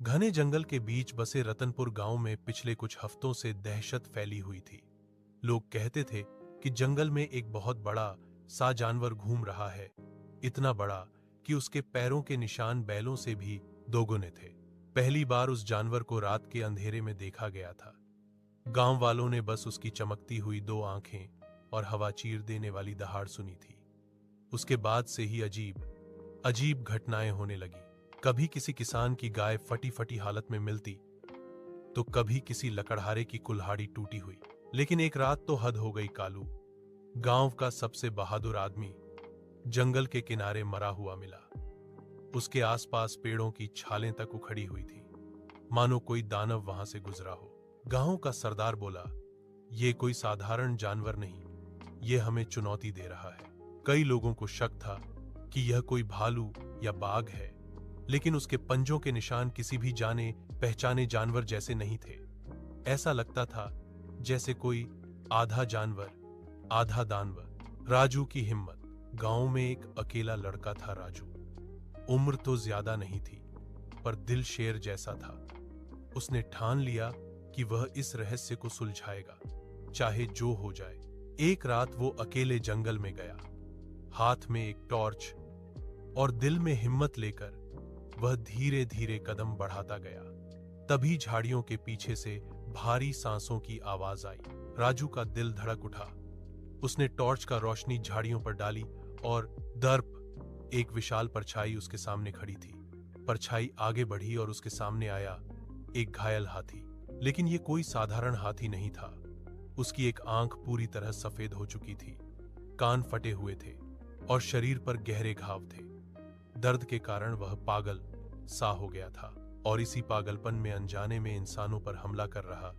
घने जंगल के बीच बसे रतनपुर गांव में पिछले कुछ हफ्तों से दहशत फैली हुई थी। लोग कहते थे कि जंगल में एक बहुत बड़ा सा जानवर घूम रहा है, इतना बड़ा कि उसके पैरों के निशान बैलों से भी दोगुने थे। पहली बार उस जानवर को रात के अंधेरे में देखा गया था। गांव वालों ने बस उसकी चमकती हुई दो आंखें और हवा चीर देने वाली दहाड़ सुनी थी। उसके बाद से ही अजीब अजीब घटनाएं होने लगी। कभी किसी किसान की गाय फटी फटी हालत में मिलती, तो कभी किसी लकड़हारे की कुल्हाड़ी टूटी हुई। लेकिन एक रात तो हद हो गई। कालू, गांव का सबसे बहादुर आदमी, जंगल के किनारे मरा हुआ मिला। उसके आसपास पेड़ों की छालें तक उखड़ी हुई थी, मानो कोई दानव वहां से गुजरा हो। गांव का सरदार बोला, ये कोई साधारण जानवर नहीं, ये हमें चुनौती दे रहा है। कई लोगों को शक था कि यह कोई भालू या बाघ है, लेकिन उसके पंजों के निशान किसी भी जाने पहचाने जानवर जैसे नहीं थे। ऐसा लगता था जैसे कोई आधा जानवर आधा दानवर। राजू की हिम्मत। गांव में एक अकेला लड़का था राजू। उम्र तो ज्यादा नहीं थी, पर दिल शेर जैसा था। उसने ठान लिया कि वह इस रहस्य को सुलझाएगा, चाहे जो हो जाए। एक रात वो अकेले जंगल में गया, हाथ में एक टॉर्च और दिल में हिम्मत लेकर वह धीरे धीरे कदम बढ़ाता गया। तभी झाड़ियों के पीछे से भारी सांसों की आवाज आई। राजू का दिल धड़क उठा। उसने टॉर्च का रोशनी झाड़ियों पर डाली और दर्प एक विशाल परछाई उसके सामने खड़ी थी। परछाई आगे बढ़ी और उसके सामने आया एक घायल हाथी। लेकिन ये कोई साधारण हाथी नहीं था। उसकी एक आंख पूरी तरह सफेद हो चुकी थी, कान फटे हुए थे और शरीर पर गहरे घाव थे। दर्द के कारण वह पागल सा हो गया था और इसी पागलपन में अनजाने में इंसानों पर हमला कर रहा